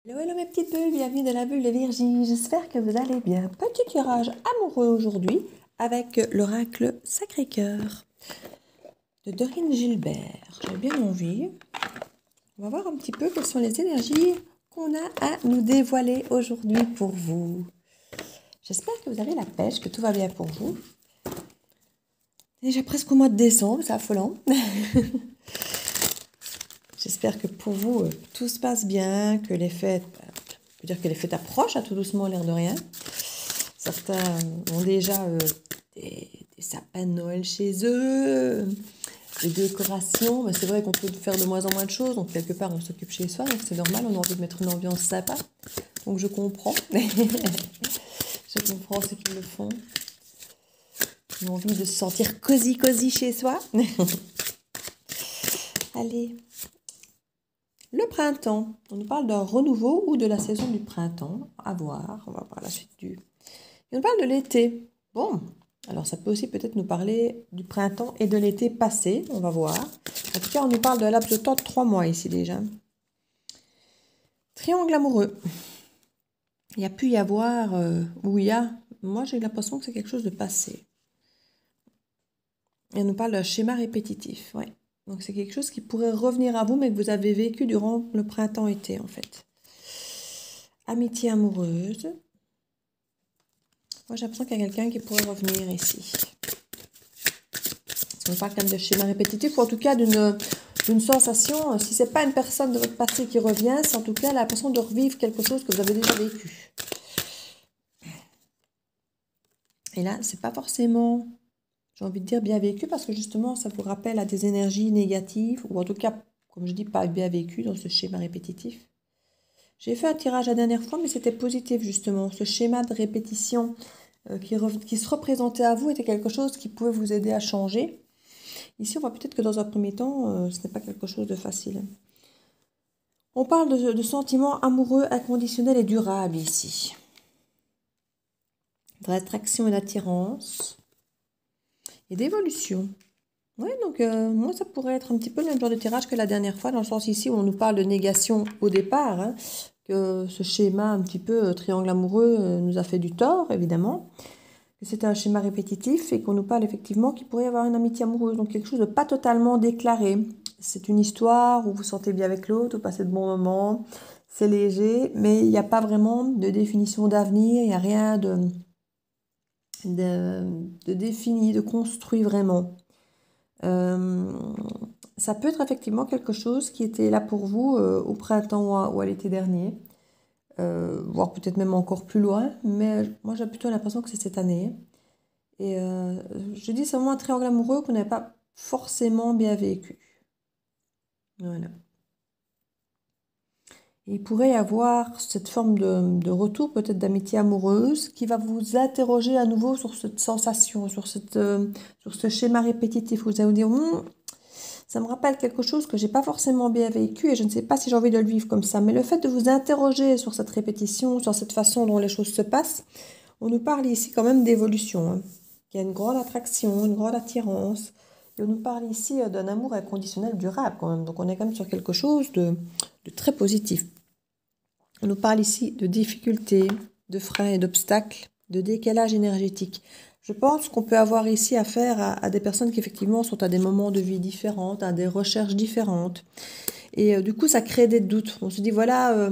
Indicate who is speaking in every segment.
Speaker 1: Hello, hello mes petites bulles, bienvenue dans la bulle de Virginie, j'espère que vous allez bien. Petit tirage amoureux aujourd'hui avec l'oracle Sacré-Cœur de Dorine Gilbert. J'ai bien envie. On va voir un petit peu quelles sont les énergies qu'on a à nous dévoiler aujourd'hui pour vous. J'espère que vous avez la pêche, que tout va bien pour vous. Déjà presque au mois de décembre, c'est affolant. J'espère que pour vous, tout se passe bien, que les fêtes... Je veux dire que les fêtes approchent, tout doucement, l'air de rien. Certains ont déjà des sapins de Noël chez eux, des décorations. Mais c'est vrai qu'on peut faire de moins en moins de choses. Donc, quelque part, on s'occupe chez soi. Donc, c'est normal, on a envie de mettre une ambiance sympa. Donc, je comprends. Je comprends ceux qui le font. Ils ont envie de se sentir cosy chez soi. Allez. Le printemps, on nous parle d'un renouveau ou de la saison du printemps, à voir, on va voir la suite du... Et on parle de l'été. Bon, alors ça peut aussi peut-être nous parler du printemps et de l'été passé, on va voir. En tout cas, on nous parle de laps de temps de 3 mois ici déjà. Triangle amoureux. Il y a pu y avoir, moi j'ai l'impression que c'est quelque chose de passé. Et on nous parle d'un schéma répétitif, ouais. Donc, c'est quelque chose qui pourrait revenir à vous, mais que vous avez vécu durant le printemps-été, en fait. Amitié amoureuse. Moi, j'ai l'impression qu'il y a quelqu'un qui pourrait revenir ici. On parle quand même de schéma répétitif, ou en tout cas d'une sensation. Si ce n'est pas une personne de votre passé qui revient, c'est en tout cas l'impression de revivre quelque chose que vous avez déjà vécu. Et là, c'est pas forcément... J'ai envie de dire bien vécu parce que justement, ça vous rappelle à des énergies négatives ou en tout cas, comme je dis, pas bien vécu dans ce schéma répétitif. J'ai fait un tirage la dernière fois, mais c'était positif justement. Ce schéma de répétition qui se représentait à vous était quelque chose qui pouvait vous aider à changer. Ici, on voit peut-être que dans un premier temps, ce n'est pas quelque chose de facile. On parle de sentiments amoureux, inconditionnels et durables ici. De l'attraction et d'attirance. Et d'évolution. Oui, donc moi, ça pourrait être un petit peu le même genre de tirage que la dernière fois, dans le sens ici où on nous parle de négation au départ, hein, que ce schéma un petit peu triangle amoureux nous a fait du tort, évidemment, que c'était un schéma répétitif et qu'on nous parle effectivement qu'il pourrait y avoir une amitié amoureuse, donc quelque chose de pas totalement déclaré. C'est une histoire où vous sentez bien avec l'autre, vous passez de bons moments, c'est léger, mais il n'y a pas vraiment de définition d'avenir, il n'y a rien de défini, de construit vraiment. Ça peut être effectivement quelque chose qui était là pour vous au printemps ou à l'été dernier, voire peut-être même encore plus loin, mais moi j'ai plutôt l'impression que c'est cette année. Et je dis c'est vraiment un triangle amoureux qu'on n'avait pas forcément bien vécu. Voilà. Il pourrait y avoir cette forme de retour, peut-être d'amitié amoureuse, qui va vous interroger à nouveau sur cette sensation, sur ce schéma répétitif. Vous allez vous dire, ça me rappelle quelque chose que j'ai pas forcément bien vécu et je ne sais pas si j'ai envie de le vivre comme ça. Mais le fait de vous interroger sur cette répétition, sur cette façon dont les choses se passent, on nous parle ici quand même d'évolution. Hein. Il y a une grande attraction, une grande attirance. Et on nous parle ici d'un amour inconditionnel durable quand même. Donc on est quand même sur quelque chose de très positif. On nous parle ici de difficultés, de freins et d'obstacles, de décalage énergétique. Je pense qu'on peut avoir ici affaire à des personnes qui effectivement sont à des moments de vie différents, à des recherches différentes. Et du coup, ça crée des doutes. On se dit, voilà,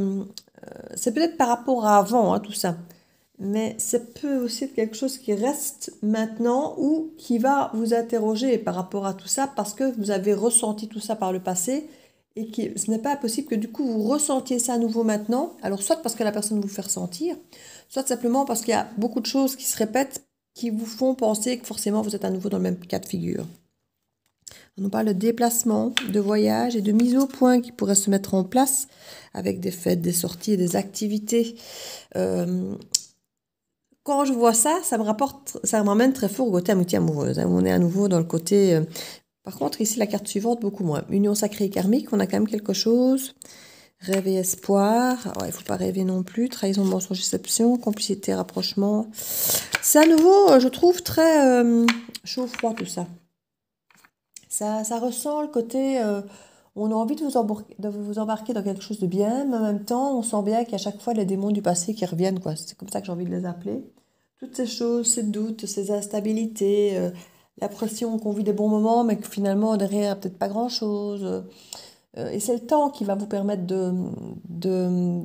Speaker 1: c'est peut-être par rapport à avant, hein, tout ça. Mais ça peut aussi être quelque chose qui reste maintenant ou qui va vous interroger par rapport à tout ça parce que vous avez ressenti tout ça par le passé et que ce n'est pas possible que du coup vous ressentiez ça à nouveau maintenant. Alors soit parce que la personne vous fait ressentir, soit simplement parce qu'il y a beaucoup de choses qui se répètent qui vous font penser que forcément vous êtes à nouveau dans le même cas de figure. On nous parle de déplacement, de voyage et de mise au point qui pourraient se mettre en place avec des fêtes, des sorties et des activités. Quand je vois ça, ça m'emmène très fort au côté amitié amoureuse. Hein. On est à nouveau dans le côté... Par contre, ici, la carte suivante, beaucoup moins. Union sacrée et karmique, on a quand même quelque chose. Rêve et espoir. Alors, il ne faut pas rêver non plus. Trahison, mensonge, déception. Complicité, rapprochement. C'est à nouveau, je trouve, très chaud-froid tout ça. Ça ressent le côté... On a envie de vous embarquer dans quelque chose de bien, mais en même temps, on sent bien qu'à chaque fois, les démons du passé qui reviennent, quoi. C'est comme ça que j'ai envie de les appeler. Toutes ces choses, ces doutes, ces instabilités, la pression qu'on vit des bons moments, mais que finalement, derrière, peut-être pas grand-chose. Et c'est le temps qui va vous permettre de, de,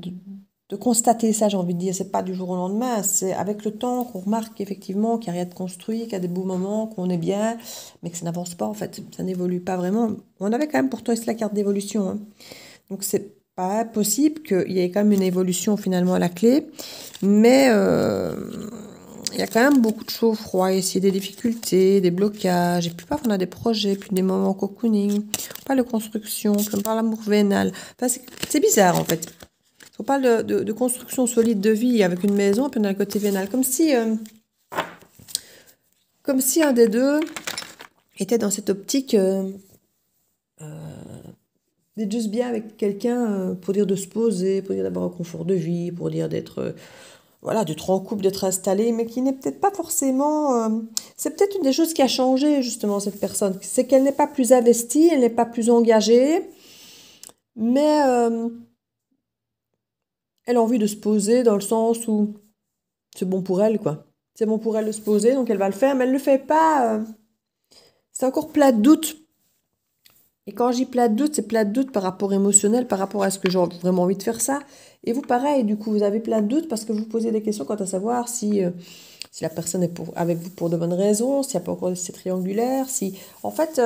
Speaker 1: de constater ça, j'ai envie de dire. C'est pas du jour au lendemain, c'est avec le temps qu'on remarque effectivement qu'il n'y a rien de construit, qu'il y a des beaux moments, qu'on est bien, mais que ça n'avance pas en fait, ça n'évolue pas vraiment. On avait quand même pourtant ici la carte d'évolution, hein. Donc c'est pas possible qu'il y ait quand même une évolution finalement à la clé, mais il y a quand même beaucoup de choses froides ici, des difficultés, des blocages, et puis parfois on a des projets, puis des moments cocooning, on parle de construction, puis on parle d'amour vénal. Enfin, c'est bizarre en fait. On parle de construction solide de vie avec une maison, puis on a le côté vénal, comme si un des deux était dans cette optique d'être juste bien avec quelqu'un pour dire de se poser, pour dire d'avoir un confort de vie, pour dire d'être voilà, d'être en couple, d'être installé, mais qui n'est peut-être pas forcément... c'est peut-être une des choses qui a changé, justement, cette personne. C'est qu'elle n'est pas plus investie, elle n'est pas plus engagée, mais elle a envie de se poser dans le sens où c'est bon pour elle, quoi. C'est bon pour elle de se poser, donc elle va le faire, mais elle ne le fait pas. C'est encore plat de doute. Et quand je dis plat de doute, c'est plat de doute par rapport émotionnel, par rapport à ce que j'ai vraiment envie de faire ça. Et vous, pareil, du coup, vous avez plein de doutes parce que vous posez des questions quant à savoir si la personne est avec vous pour de bonnes raisons, s'il n'y a pas encore c'est triangulaire, si... En fait,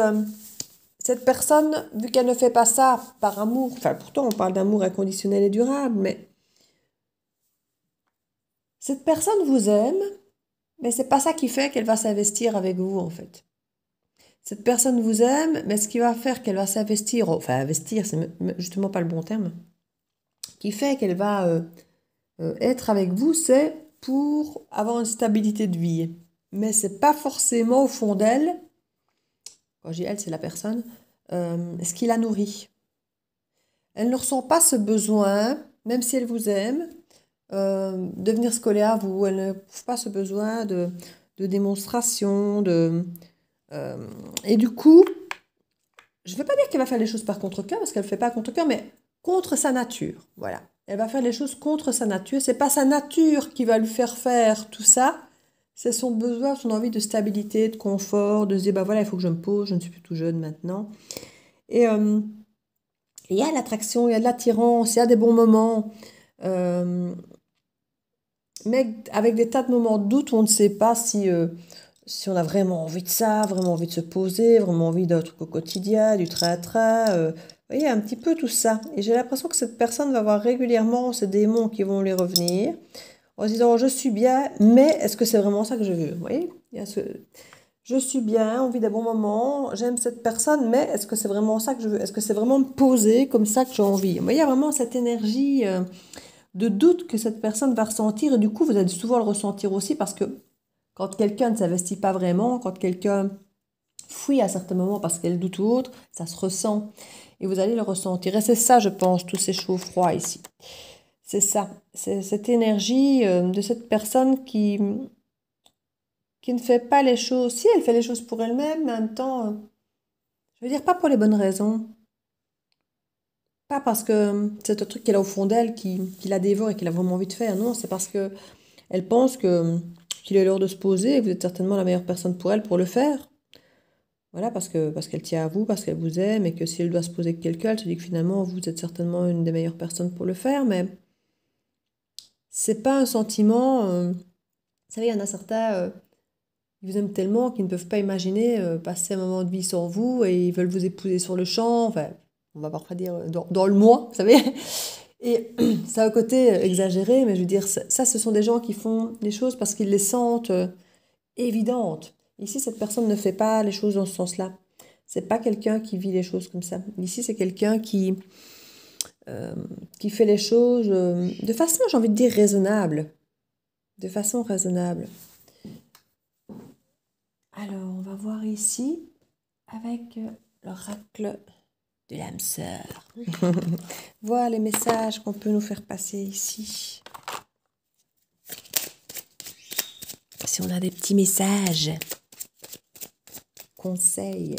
Speaker 1: cette personne, vu qu'elle ne fait pas ça par amour, enfin, pourtant, on parle d'amour inconditionnel et durable, mais cette personne vous aime, mais c'est pas ça qui fait qu'elle va s'investir avec vous, en fait. Cette personne vous aime, mais ce qui va faire qu'elle va s'investir, enfin, investir, c'est justement pas le bon terme, qui fait qu'elle va être avec vous, c'est pour avoir une stabilité de vie. Mais c'est pas forcément au fond d'elle, quand je dis elle, c'est la personne, ce qui la nourrit. Elle ne ressent pas ce besoin, même si elle vous aime, de venir se coller à vous. Elle ne trouve pas ce besoin de démonstration, et du coup, je ne vais pas dire qu'elle va faire les choses par contre-cœur, parce qu'elle ne fait pas contre-cœur, mais contre sa nature. Voilà. Elle va faire les choses contre sa nature. C'est pas sa nature qui va lui faire tout ça. C'est son besoin, son envie de stabilité, de confort, de se dire, bah voilà, il faut que je me pose, je ne suis plus tout jeune maintenant. Et il y a l'attraction, il y a de l'attirance, il y a des bons moments. Mais avec des tas de moments de doute où on ne sait pas si on a vraiment envie de ça, vraiment envie de se poser, vraiment envie d'un truc au quotidien, du train-train. Vous voyez, un petit peu tout ça. Et j'ai l'impression que cette personne va avoir régulièrement ces démons qui vont lui revenir en se disant, je suis bien, mais est-ce que c'est vraiment ça que je veux? Vous voyez, il y a je suis bien, on vit des bons moments, j'aime cette personne, mais est-ce que c'est vraiment ça que je veux? Est-ce que c'est vraiment me poser comme ça que j'ai envie? Vous voyez, il y a vraiment cette énergie de doute que cette personne va ressentir, et du coup, vous allez souvent le ressentir aussi parce que quand quelqu'un ne s'investit pas vraiment, quand quelqu'un fuit à certains moments parce qu'elle doute ou autre, ça se ressent. Et vous allez le ressentir. Et c'est ça, je pense, tous ces chauds froids ici. C'est ça. C'est cette énergie de cette personne qui ne fait pas les choses. Si elle fait les choses pour elle-même, mais en même temps, je veux dire, pas pour les bonnes raisons. Pas parce que c'est un truc qu'elle a au fond d'elle qui la dévore et qu'elle a vraiment envie de faire. Non, c'est parce que elle pense qu'il est l'heure de se poser et que vous êtes certainement la meilleure personne pour elle pour le faire. Voilà, parce qu'elle tient à vous, parce qu'elle vous aime, et que si elle doit se poser avec quelqu'un, elle se dit que finalement, vous êtes certainement une des meilleures personnes pour le faire, mais c'est pas un sentiment... vous savez, il y en a certains, ils vous aiment tellement qu'ils ne peuvent pas imaginer passer un moment de vie sans vous, et ils veulent vous épouser sur le champ, enfin, on va parfois dire dans le mois, vous savez. Et ça a un côté exagéré, mais je veux dire, ça, ce sont des gens qui font les choses parce qu'ils les sentent évidentes. Ici, cette personne ne fait pas les choses dans ce sens-là. C'est pas quelqu'un qui vit les choses comme ça. Ici, c'est quelqu'un qui fait les choses de façon, j'ai envie de dire, raisonnable. De façon raisonnable. Alors, on va voir ici avec l'oracle de l'âme sœur. Voilà les messages qu'on peut nous faire passer ici. Si on a des petits messages, conseils.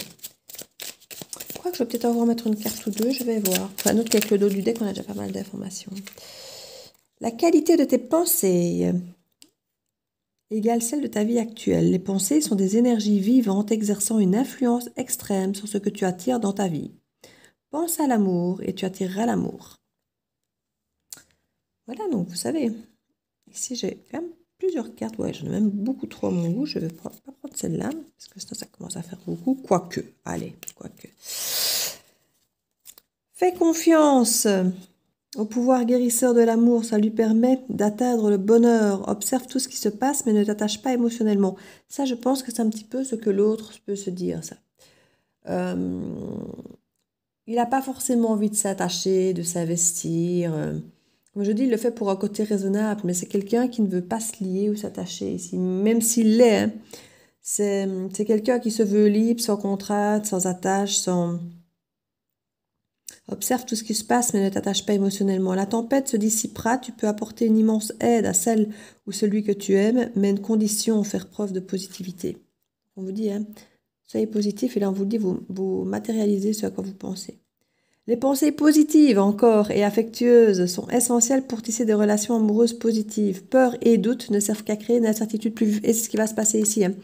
Speaker 1: crois que je vais peut-être avoir mettre une carte ou deux, je vais voir. Enfin, note qu'avec le dos du deck, on a déjà pas mal d'informations. La qualité de tes pensées égale celle de ta vie actuelle. Les pensées sont des énergies vivantes exerçant une influence extrême sur ce que tu attires dans ta vie. Pense à l'amour et tu attireras l'amour. Voilà, donc vous savez, ici j'ai quand même plusieurs cartes. Ouais, j'en ai même beaucoup trop à mon goût. Je ne vais pas prendre celle-là, parce que sinon ça commence à faire beaucoup. Quoique, allez, quoique. Fais confiance au pouvoir guérisseur de l'amour. Ça lui permet d'atteindre le bonheur. Observe tout ce qui se passe, mais ne t'attache pas émotionnellement. Ça, je pense que c'est un petit peu ce que l'autre peut se dire, ça. Il n'a pas forcément envie de s'attacher, de s'investir. Comme je dis, il le fait pour un côté raisonnable, mais c'est quelqu'un qui ne veut pas se lier ou s'attacher ici, même s'il l'est. Hein. C'est quelqu'un qui se veut libre, sans contrainte, sans attache, sans... Observe tout ce qui se passe, mais ne t'attache pas émotionnellement. La tempête se dissipera, tu peux apporter une immense aide à celle ou celui que tu aimes, mais une condition, faire preuve de positivité. On vous dit, hein, soyez positif, et là on vous dit, vous matérialisez ce à quoi vous pensez. Les pensées positives encore et affectueuses sont essentielles pour tisser des relations amoureuses positives. Peur et doute ne servent qu'à créer une incertitude plus vive. Et c'est ce qui va se passer ici. Hein.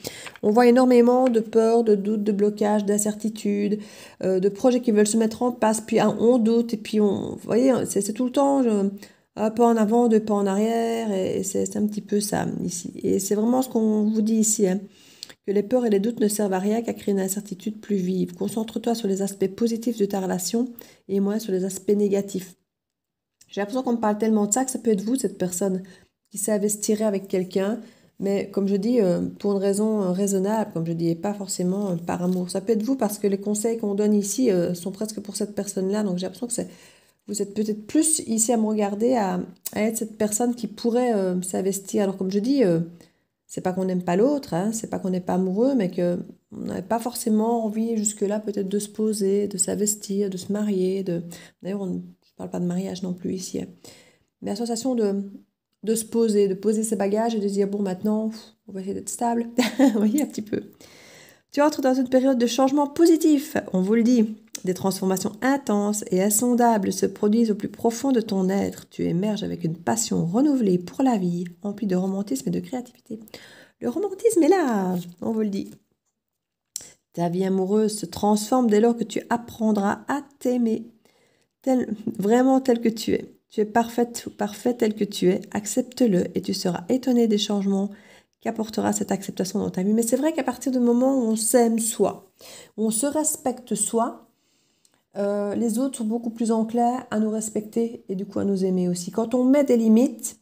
Speaker 1: On voit énormément de peur, de doute, de blocage, d'incertitude, de projets qui veulent se mettre en place. Puis on doute et puis vous voyez, c'est tout le temps un pas en avant, deux pas en arrière. Et c'est un petit peu ça ici. Et c'est vraiment ce qu'on vous dit ici. Hein. Que les peurs et les doutes ne servent à rien qu'à créer une incertitude plus vive. Concentre-toi sur les aspects positifs de ta relation et moins sur les aspects négatifs. J'ai l'impression qu'on me parle tellement de ça que ça peut être vous, cette personne qui s'investirait avec quelqu'un, mais comme je dis, pour une raison raisonnable, comme je dis, et pas forcément par amour. Ça peut être vous parce que les conseils qu'on donne ici sont presque pour cette personne-là, donc j'ai l'impression que vous êtes peut-être plus ici à me regarder, à être cette personne qui pourrait s'investir. Alors comme je dis... c'est pas qu'on n'aime pas l'autre, hein, c'est pas qu'on n'est pas amoureux, mais qu'on n'avait pas forcément envie jusque-là peut-être de se poser, de s'investir, de se marier. D'ailleurs, je ne parle pas de mariage non plus ici. Hein. Mais la sensation de se poser, de poser ses bagages et de se dire, bon, maintenant, on va essayer d'être stable. Vous voyez, un petit peu. Tu entres dans une période de changement positif, on vous le dit. Des transformations intenses et insondables se produisent au plus profond de ton être. Tu émerges avec une passion renouvelée pour la vie, emplie de romantisme et de créativité. Le romantisme est là, on vous le dit. Ta vie amoureuse se transforme dès lors que tu apprendras à t'aimer, vraiment tel que tu es. Tu es parfaite ou parfait tel que tu es, accepte-le et tu seras étonné des changements qu'apportera cette acceptation dans ta vie. Mais c'est vrai qu'à partir du moment où on s'aime soi, où on se respecte soi, les autres sont beaucoup plus enclins à nous respecter et du coup à nous aimer aussi. Quand on met des limites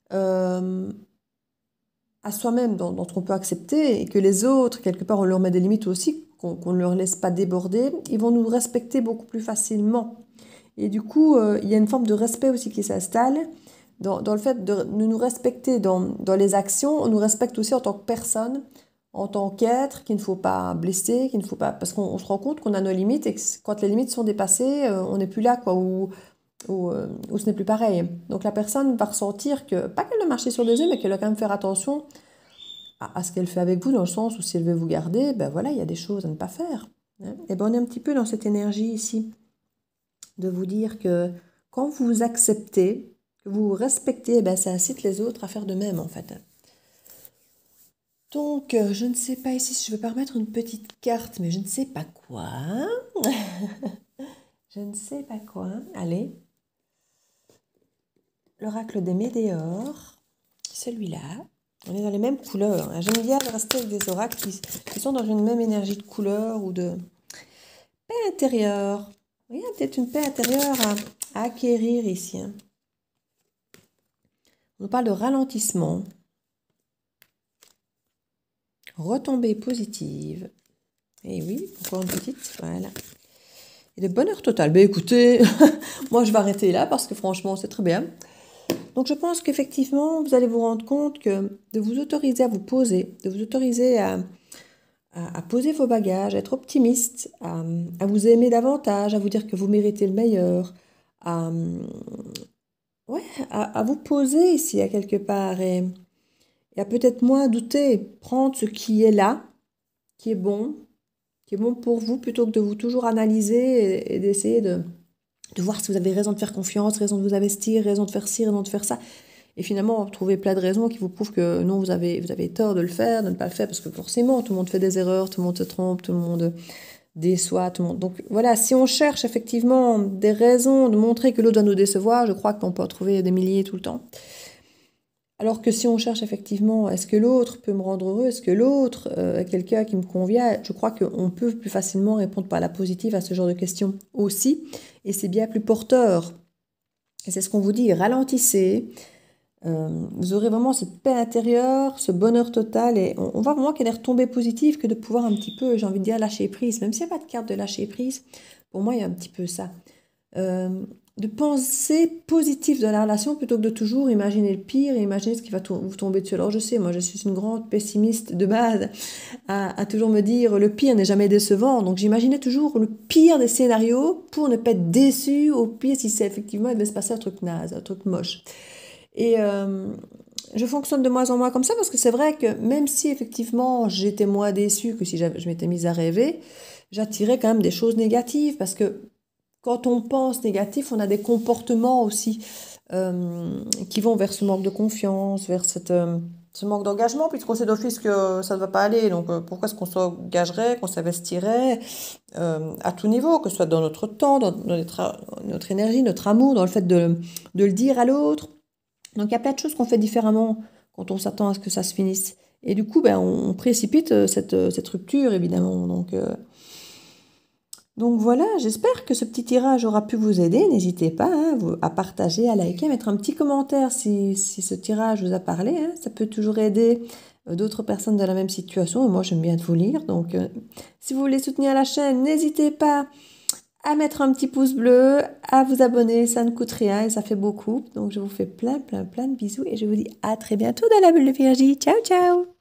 Speaker 1: à soi-même dans ce qu'on peut accepter et que les autres, quelque part, on leur met des limites aussi, qu'on ne leur laisse pas déborder, ils vont nous respecter beaucoup plus facilement. Et du coup, il y a une forme de respect aussi qui s'installe dans le fait de nous respecter dans les actions. On nous respecte aussi en tant que personne, en tant qu'être, qu'il ne faut pas blesser, qu'il ne faut pas... Parce qu'on se rend compte qu'on a nos limites et que quand les limites sont dépassées, on n'est plus là, quoi, ou ce n'est plus pareil. Donc la personne va ressentir que, pas qu'elle doit marcher sur des œufs, mais qu'elle doit quand même faire attention à ce qu'elle fait avec vous, dans le sens où si elle veut vous garder, ben voilà, il y a des choses à ne pas faire. Hein. Et ben on est un petit peu dans cette énergie ici, de vous dire que quand vous vous acceptez, que vous vous respectez, ben ça incite les autres à faire de même, en fait. Donc, je ne sais pas ici si je vais pas remettre une petite carte, mais je ne sais pas quoi. Je ne sais pas quoi. Allez. L'oracle des Médéors. Celui-là. On est dans les mêmes couleurs. Hein. J'aime bien rester avec des oracles qui sont dans une même énergie de couleur ou de paix intérieure. Il y a peut-être une paix intérieure à acquérir ici. Hein. On parle de ralentissement. Retombée positive. Et oui, encore une petite. Voilà. Et de bonheur total. Ben écoutez, moi je vais arrêter là parce que franchement c'est très bien. Donc je pense qu'effectivement vous allez vous rendre compte que de vous autoriser à vous poser, de vous autoriser à poser vos bagages, à être optimiste, à vous aimer davantage, à vous dire que vous méritez le meilleur, ouais, à vous poser ici à quelque part et à peut-être moins douter, prendre ce qui est là, qui est bon, qui est bon pour vous, plutôt que de vous toujours analyser et d'essayer de voir si vous avez raison de faire confiance, raison de vous investir, raison de faire ci, raison de faire ça. Et finalement, vous trouvez plein de raisons qui vous prouvent que non, vous avez tort de le faire, de ne pas le faire, parce que forcément, tout le monde fait des erreurs, tout le monde se trompe, tout le monde déçoit, tout le monde. Donc voilà, si on cherche effectivement des raisons de montrer que l'autre doit nous décevoir, je crois qu'on peut en trouver des milliers tout le temps. Alors que si on cherche effectivement, est-ce que l'autre peut me rendre heureux, est-ce que l'autre est quelqu'un qui me convient, je crois qu'on peut plus facilement répondre par la positive à ce genre de questions aussi, et c'est bien plus porteur. Et c'est ce qu'on vous dit, ralentissez, vous aurez vraiment cette paix intérieure, ce bonheur total, et on voit vraiment qu'il y a des retombées positives que de pouvoir un petit peu, j'ai envie de dire, lâcher prise. Même s'il n'y a pas de carte de lâcher prise, pour moi, il y a un petit peu ça. De penser positif dans la relation plutôt que de toujours imaginer le pire et imaginer ce qui va vous tomber dessus. Alors je sais, moi je suis une grande pessimiste de base à toujours me dire le pire n'est jamais décevant. Donc j'imaginais toujours le pire des scénarios pour ne pas être déçue au pire si c'est effectivement il devait se passer un truc naze, un truc moche. Et je fonctionne de moins en moins comme ça parce que c'est vrai que même si effectivement j'étais moins déçue que si je m'étais mise à rêver, j'attirais quand même des choses négatives parce que quand on pense négatif, on a des comportements aussi qui vont vers ce manque de confiance, vers ce manque d'engagement, puisqu'on sait d'office que ça ne va pas aller. Donc pourquoi est-ce qu'on s'engagerait, qu'on s'investirait à tout niveau, que ce soit dans notre temps, dans notre énergie, notre amour, dans le fait de le dire à l'autre. Donc il y a plein de choses qu'on fait différemment quand on s'attend à ce que ça se finisse. Et du coup, ben, on précipite cette rupture, évidemment. Donc voilà, j'espère que ce petit tirage aura pu vous aider. N'hésitez pas hein, à partager, à liker, à mettre un petit commentaire si ce tirage vous a parlé. Hein. Ça peut toujours aider d'autres personnes dans la même situation. Et moi, j'aime bien de vous lire. Donc, si vous voulez soutenir la chaîne, n'hésitez pas à mettre un petit pouce bleu, à vous abonner. Ça ne coûte rien et ça fait beaucoup. Donc, je vous fais plein de bisous et je vous dis à très bientôt dans la bulle de Virgie. Ciao, ciao!